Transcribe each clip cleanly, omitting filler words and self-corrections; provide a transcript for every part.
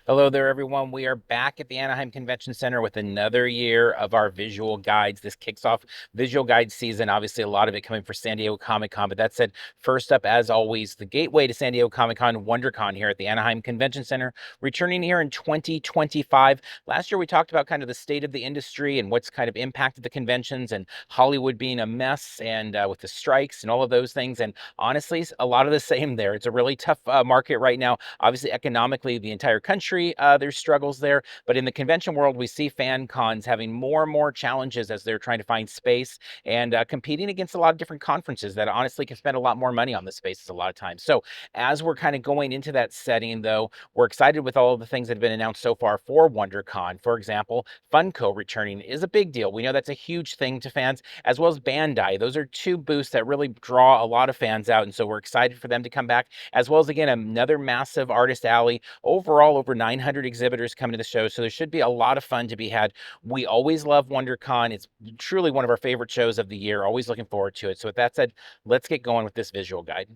Hello there, everyone. We are back at the Anaheim Convention Center with another year of our visual guides. This kicks off visual guide season. Obviously, a lot of it coming for San Diego Comic-Con. But that said, first up, as always, the gateway to San Diego Comic-Con, WonderCon here at the Anaheim Convention Center, returning here in 2025. Last year, we talked about kind of the state of the industry and what's kind of impacted the conventions and Hollywood being a mess and with the strikes and all of those things. And honestly, a lot of the same there. It's a really tough market right now. Obviously, economically, the entire country, there's struggles there. But in the convention world, we see fan cons having more and more challenges as they're trying to find space and competing against a lot of different conferences that honestly can spend a lot more money on the spaces a lot of times. So as we're kind of going into that setting, though, we're excited with all of the things that have been announced so far for WonderCon. For example, Funko returning is a big deal. We know that's a huge thing to fans, as well as Bandai. Those are two booths that really draw a lot of fans out. And so we're excited for them to come back, as well as, again, another massive artist alley. Overall, over 900 exhibitors coming to the show. So there should be a lot of fun to be had. We always love WonderCon. It's truly one of our favorite shows of the year. Always looking forward to it. So with that said, let's get going with this visual guide.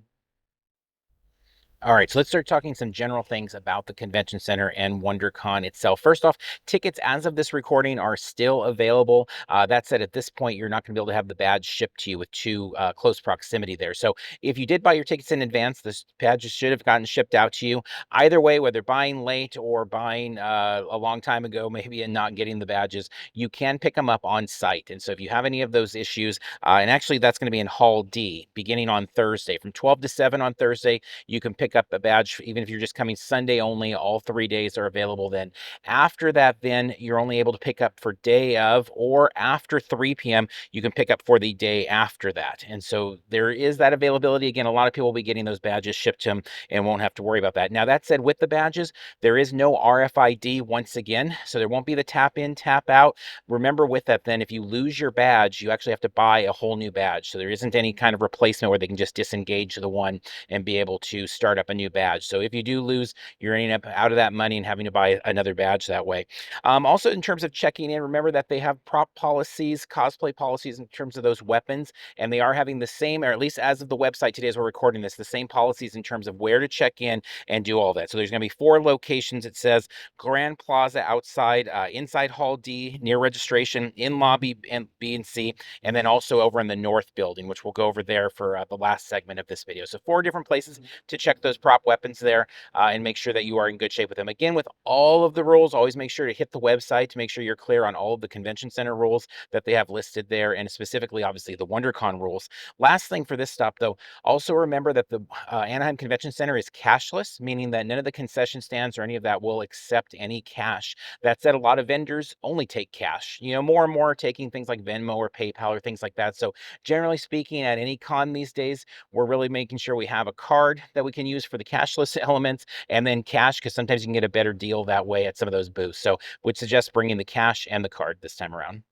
All right, so let's start talking some general things about the convention center and WonderCon itself. First off, tickets as of this recording are still available. That said, at this point, you're not going to be able to have the badge shipped to you with too close proximity there. So if you did buy your tickets in advance, this badges should have gotten shipped out to you. Either way, whether buying late or buying a long time ago, maybe, and not getting the badges, you can pick them up on site. And so if you have any of those issues, and actually that's going to be in Hall D beginning on Thursday from 12 to 7 on Thursday, you can pick up a badge. Even if you're just coming Sunday only, all 3 days are available then. After that, then you're only able to pick up for day of, or after 3 p.m., you can pick up for the day after that. And so there is that availability. Again, a lot of people will be getting those badges shipped to them and won't have to worry about that. Now, that said, with the badges, there is no RFID once again. So there won't be the tap in, tap out. Remember with that, then, if you lose your badge, you actually have to buy a whole new badge. So there isn't any kind of replacement where they can just disengage the one and be able to start up a new badge. So if you do lose, you're ending up out of that money and having to buy another badge that way. Also, in terms of checking in, remember that they have prop policies, cosplay policies in terms of those weapons, and they are having the same, or at least as of the website today as we're recording this, the same policies in terms of where to check in and do all that. So there's going to be 4 locations. It says Grand Plaza outside, inside Hall D near registration, in lobby and B and C, and then also over in the North building, which we'll go over there for the last segment of this video. So 4 different places to check those prop weapons there and make sure that you are in good shape with them. Again, with all of the rules, always make sure to hit the website to make sure you're clear on all of the convention center rules that they have listed there, and specifically, obviously, the WonderCon rules. Last thing for this stop, though, also remember that the Anaheim Convention Center is cashless, meaning that none of the concession stands or any of that will accept any cash. That said, a lot of vendors only take cash. You know, more and more are taking things like Venmo or PayPal or things like that. So generally speaking, at any con these days, we're really making sure we have a card that we can use for the cashless elements, and then cash, because sometimes you can get a better deal that way at some of those booths. So would suggest bringing the cash and the card this time around.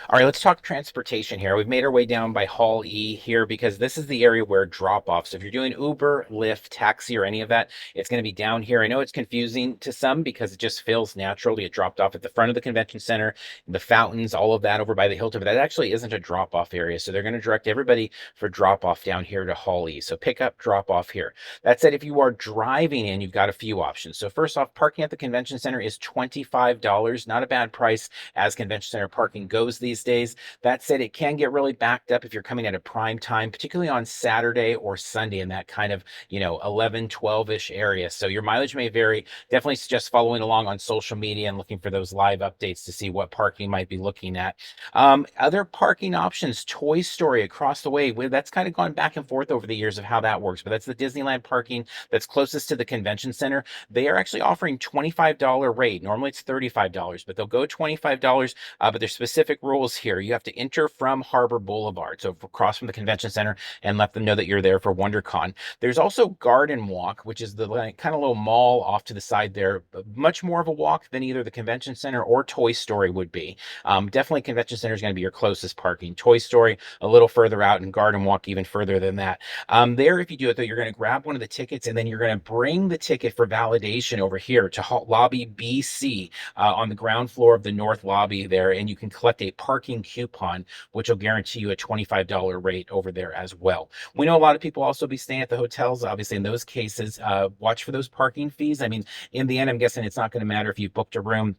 All right, let's talk transportation here. We've made our way down by Hall E here because this is the area where drop off. So if you're doing Uber, Lyft, taxi, or any of that, it's going to be down here. I know it's confusing to some because it just feels natural to get dropped off at the front of the convention center, the fountains, all of that over by the Hilton, but that actually isn't a drop off area. So they're going to direct everybody for drop off down here to Hall E. So pick up, drop off here. That said, if you are driving in, you've got a few options. So first off, parking at the convention center is $25. Not a bad price as convention center parking goes these days. That said, it can get really backed up if you're coming at a prime time, particularly on Saturday or Sunday in that kind of, 11, 12-ish area. So your mileage may vary. Definitely suggest following along on social media and looking for those live updates to see what parking might be looking at. Other parking options, Toy Story across the way. That's kind of gone back and forth over the years of how that works, but that's the Disneyland parking that's closest to the convention center. They are actually offering $25 rate. Normally it's $35, but they'll go $25, but there's specific rules here. You have to enter from Harbor Boulevard, so across from the convention center, and let them know that you're there for WonderCon. There's also Garden Walk, which is the kind of little mall off to the side there. Much more of a walk than either the convention center or Toy Story would be. Definitely convention center is going to be your closest parking. Toy Story a little further out, and Garden Walk even further than that. There, if you do it though, you're going to grab one of the tickets, and then you're going to bring the ticket for validation over here to lobby BC on the ground floor of the north lobby there, and you can collect a parking coupon, which will guarantee you a $25 rate over there as well. We know a lot of people also be staying at the hotels. Obviously, in those cases, watch for those parking fees. I mean, in the end, I'm guessing it's not going to matter if you've booked a room.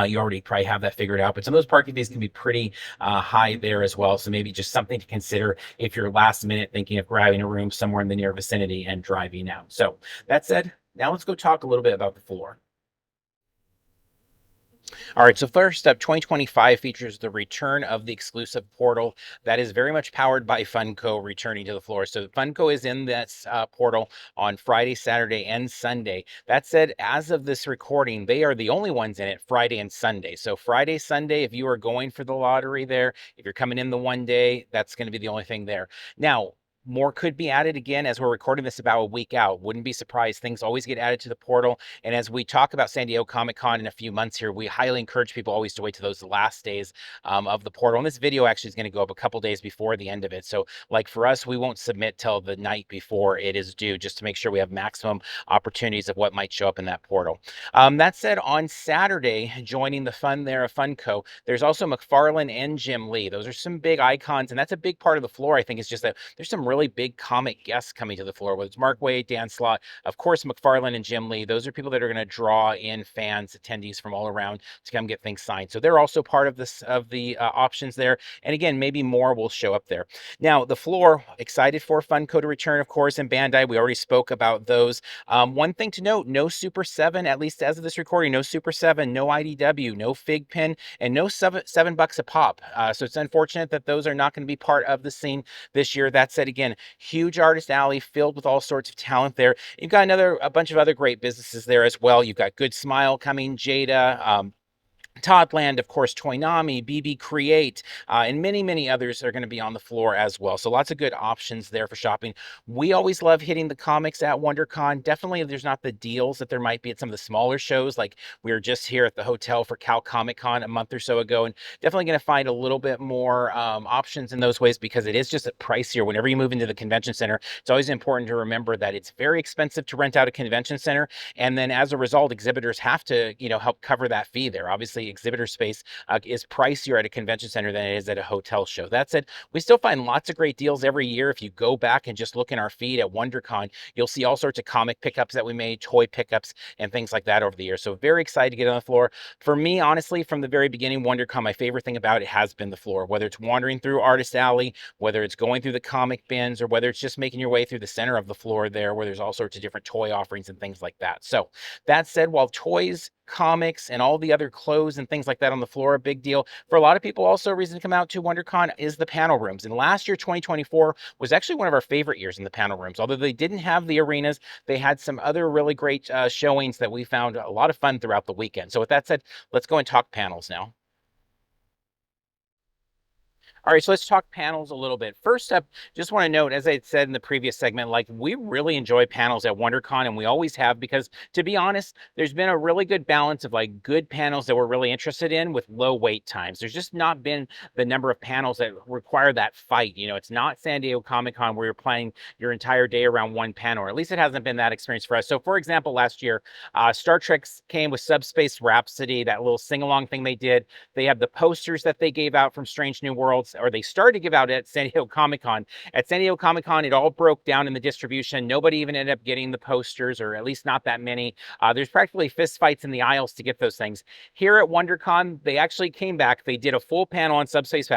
You already probably have that figured out, but some of those parking fees can be pretty high there as well. So maybe just something to consider if you're last minute thinking of grabbing a room somewhere in the near vicinity and driving out. So that said, now let's go talk a little bit about the floor. All right, so first up, 2025 features the return of the exclusive portal that is very much powered by Funko returning to the floor. So Funko is in this portal on Friday, Saturday, and Sunday. That said, as of this recording, they are the only ones in it Friday and Sunday. So Friday, Sunday, if you are going for the lottery there, if you're coming in the one day, that's going to be the only thing there. Now, more could be added again as we're recording this about a week out. Wouldn't be surprised. Things always get added to the portal. And as we talk about San Diego Comic-Con in a few months here, we highly encourage people always to wait to those last days of the portal. And this video actually is going to go up a couple days before the end of it. So like for us, we won't submit till the night before it is due, just to make sure we have maximum opportunities of what might show up in that portal. That said, on Saturday, joining the fun there of Funko, there's also McFarlane and Jim Lee. Those are some big icons, and that's a big part of the floor. I think is just that there's some really big comic guests coming to the floor, whether it's Mark Waid, Dan Slott, of course, McFarlane and Jim Lee. Those are people that are going to draw in fans, attendees from all around to come get things signed. So they're also part of this of the options there. And again, maybe more will show up there. Now, the floor, excited for Funko to return, of course, and Bandai. We already spoke about those. One thing to note, no Super 7, at least as of this recording, no Super 7, no IDW, no Fig Pin, and no $7 a pop. So it's unfortunate that those are not going to be part of the scene this year. That said, again, huge artist alley filled with all sorts of talent there. You've got a bunch of other great businesses there as well. You've got Good Smile coming, Jada, Toddland, of course, Toynami, BB Create, and many, many others are going to be on the floor as well. So lots of good options there for shopping. We always love hitting the comics at WonderCon. Definitely, there's not the deals that there might be at some of the smaller shows. Like we were just here at the hotel for Cal Comic Con a month or so ago, and definitely going to find a little bit more options in those ways because it is just a pricier. Whenever you move into the convention center, it's always important to remember that it's very expensive to rent out a convention center. And then as a result, exhibitors have to, help cover that fee there. Obviously, exhibitor space is pricier at a convention center than it is at a hotel show. That said, we still find lots of great deals every year. If you go back and just look in our feed at WonderCon, you'll see all sorts of comic pickups that we made, toy pickups, and things like that over the years. So very excited to get on the floor. For me, honestly, from the very beginning, WonderCon, my favorite thing about it has been the floor. Whether it's wandering through Artist Alley, whether it's going through the comic bins, or whether it's just making your way through the center of the floor there, where there's all sorts of different toy offerings and things like that. So that said, while toys, comics, and all the other clothes and things like that on the floor, a big deal. For a lot of people, also a reason to come out to WonderCon is the panel rooms. And last year, 2024, was actually one of our favorite years in the panel rooms. Although they didn't have the arenas, they had some other really great showings that we found a lot of fun throughout the weekend. So with that said, let's go and talk panels now. All right, so let's talk panels a little bit. First up, just want to note, as I had said in the previous segment, like we really enjoy panels at WonderCon, and we always have, because to be honest, there's been a really good balance of like good panels that we're really interested in with low wait times. There's just not been the number of panels that require that fight. It's not San Diego Comic-Con where you're planning your entire day around one panel, or at least it hasn't been that experience for us. So for example, last year, Star Trek came with Subspace Rhapsody, that little sing-along thing they did. They have the posters that they gave out from Strange New Worlds, or they started to give out at San Diego Comic-Con. At San Diego Comic-Con, it all broke down in the distribution. Nobody even ended up getting the posters, or at least not that many. There's practically fist fights in the aisles to get those things. Here at WonderCon, they actually came back. They did a full panel on Subspace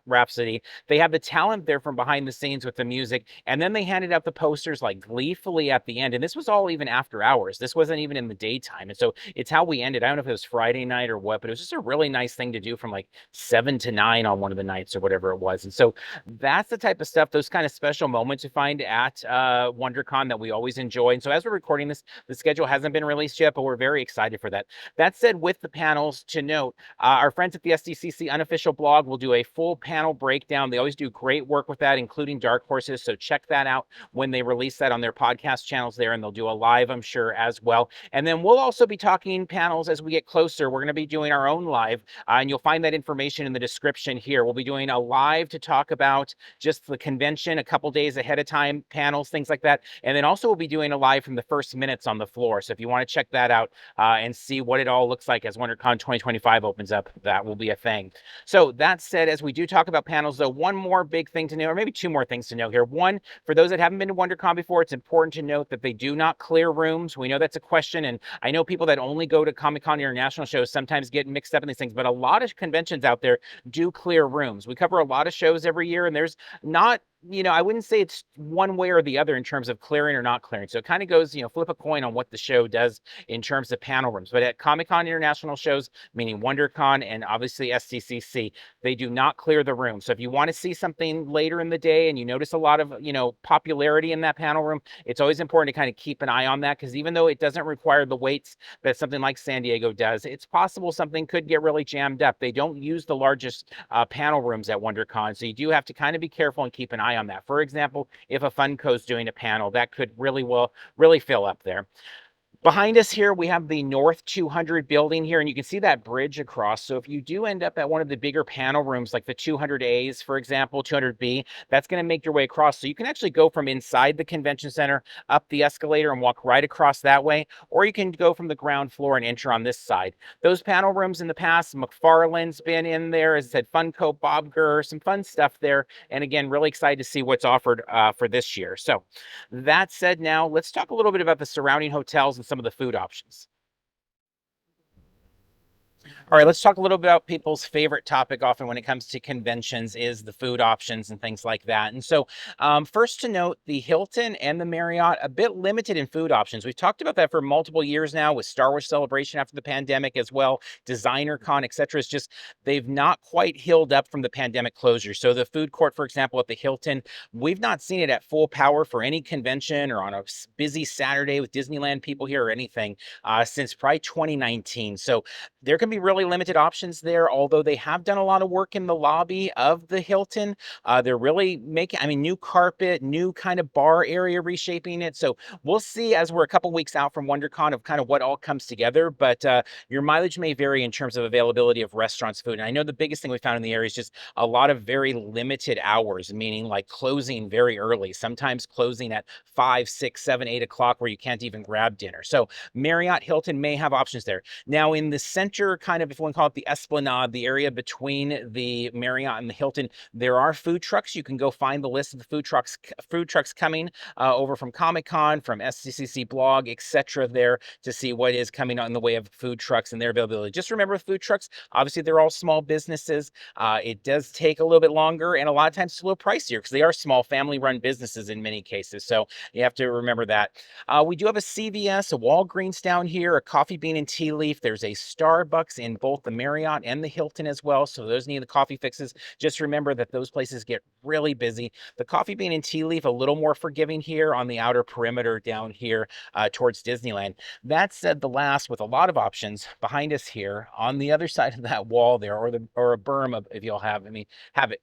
Rhapsody. They have the talent there from behind the scenes with the music, and then they handed out the posters like gleefully at the end. And this was all even after hours. This wasn't even in the daytime. And so it's how we ended. I don't know if it was Friday night or what, but it was just a really nice thing to do from like 7 to 9 on one of the nights or whatever it was. And so that's the type of stuff, those kind of special moments you find at WonderCon that we always enjoy. And so as we're recording this, the schedule hasn't been released yet, but we're very excited for that. That said, with the panels, to note, our friends at the SDCC unofficial blog will do a full panel breakdown. They always do great work with that, including Dark Horses. So check that out when they release that on their podcast channels there, and they'll do a live, I'm sure, as well. And then we'll also be talking panels as we get closer. We're going to be doing our own live, and you'll find that information in the description here. We'll be doing doing a live to talk about just the convention a couple days ahead of time, panels, things like that. And then also we'll be doing a live from the first minutes on the floor. So if you want to check that out and see what it all looks like as WonderCon 2025 opens up, that will be a thing. So that said, as we do talk about panels, though, one more big thing to know, or maybe two more things to know here. One, for those that haven't been to WonderCon before, it's important to note that they do not clear rooms. We know that's a question, and I know people that only go to Comic-Con international shows sometimes get mixed up in these things, but a lot of conventions out there do clear rooms. We cover a lot of shows every year, and there's not, I wouldn't say it's one way or the other in terms of clearing or not clearing. So it kind of goes, flip a coin on what the show does in terms of panel rooms. But at Comic-Con international shows, meaning WonderCon and obviously SCCC, they do not clear the room. So if you want to see something later in the day and you notice a lot of, popularity in that panel room, it's always important to kind of keep an eye on that, because even though it doesn't require the waits that something like San Diego does, it's possible something could get really jammed up. They don't use the largest panel rooms at WonderCon, so you do have to kind of be careful and keep an eye on that. For example, if a Funko's doing a panel, that could really fill up there. Behind us here, we have the North 200 building here, and you can see that bridge across. So if you do end up at one of the bigger panel rooms, like the 200As, for example, 200B, that's going to make your way across. So you can actually go from inside the convention center up the escalator and walk right across that way, or you can go from the ground floor and enter on this side. Those panel rooms in the past, McFarlane's been in there, as I said, Funko, Bob Gurr, some fun stuff there. And again, really excited to see what's offered for this year. So that said, now let's talk a little bit about the surrounding hotels and some of the food options. All right, let's talk a little bit about people's favorite topic often when it comes to conventions is the food options and things like that. And so first to note, the Hilton and the Marriott, a bit limited in food options. We've talked about that for multiple years now with Star Wars Celebration after the pandemic as well, Designer Con, etc. It's just they've not quite healed up from the pandemic closure. So the food court, for example, at the Hilton, we've not seen it at full power for any convention or on a busy Saturday with Disneyland people here or anything since probably 2019. So there can be really limited options there, although they have done a lot of work in the lobby of the Hilton. They're really making, new carpet, new kind of bar area, reshaping it. So we'll see as we're a couple weeks out from WonderCon of kind of what all comes together, but your mileage may vary in terms of availability of restaurants, food. And I know the biggest thing we found in the area is just a lot of very limited hours, meaning like closing very early, sometimes closing at 5, 6, 7, 8 o'clock where you can't even grab dinner. So Marriott, Hilton may have options there. Now in the center, kind of, if we want to call it the Esplanade, the area between the Marriott and the Hilton, there are food trucks. You can go find the list of the food trucks coming over from Comic-Con, from SCCC blog, etc. there to see what is coming on the way of food trucks and their availability. Just remember with food trucks, obviously they're all small businesses. It does take a little bit longer, and a lot of times it's a little pricier because they are small family-run businesses in many cases. So you have to remember that. We do have a CVS, a Walgreens down here, a Coffee Bean and Tea Leaf. There's a Starbucks in both the Marriott and the Hilton as well. So those need the coffee fixes. Just remember that those places get really busy. The Coffee Bean and Tea Leaf, a little more forgiving here on the outer perimeter down here towards Disneyland. That said, the last with a lot of options behind us here on the other side of that wall there, or a berm of, if you'll have it,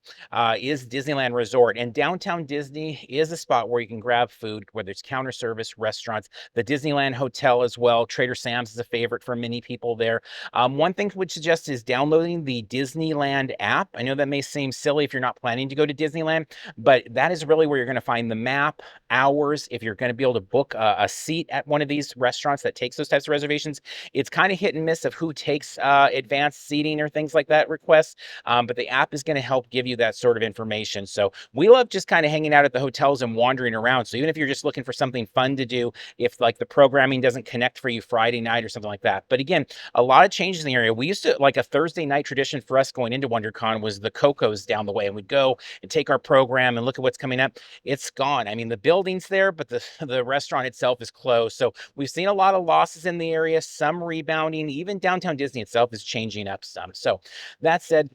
is Disneyland Resort. And downtown Disney is a spot where you can grab food, whether it's counter service, restaurants, the Disneyland Hotel as well. Trader Sam's is a favorite for many people there. One thing I would suggest is downloading the Disneyland app. I know that may seem silly if you're not planning to go to Disneyland, but that is really where you're going to find the map, hours, if you're going to be able to book a seat at one of these restaurants that takes those types of reservations. It's kind of hit and miss of who takes advanced seating or things like that requests, but the app is going to help give you that sort of information. So we love just kind of hanging out at the hotels and wandering around. So even if you're just looking for something fun to do, if like the programming doesn't connect for you Friday night or something like that. But again, a lot of changes in the area. We used to, like a Thursday night tradition for us going into WonderCon was the Coco's down the way, and we'd go and take our program and look at what's coming up. It's gone. The building's there, but the restaurant itself is closed. So we've seen a lot of losses in the area, some rebounding. Even downtown Disney itself is changing up some. So that said,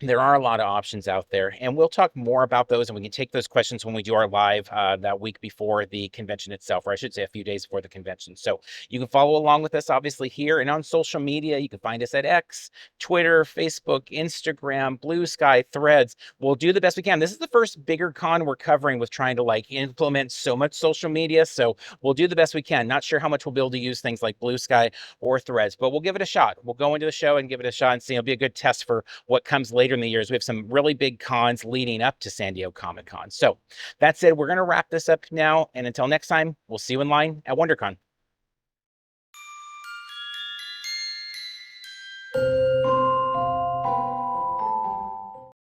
there are a lot of options out there, and we'll talk more about those, and we can take those questions when we do our live that week before the convention itself, or I should say a few days before the convention. So you can follow along with us obviously here and on social media. You can find us at X, Twitter, Facebook, Instagram, Blue Sky, Threads. We'll do the best we can. This is the first bigger con we're covering with trying to implement so much social media. So we'll do the best we can. Not sure how much we'll be able to use things like Blue Sky or Threads, but we'll give it a shot. We'll go into the show and give it a shot and see. It'll be a good test for what comes later later in the years. We have some really big cons leading up to San Diego Comic-Con. So that said, we're going to wrap this up now. And until next time, we'll see you in line at WonderCon.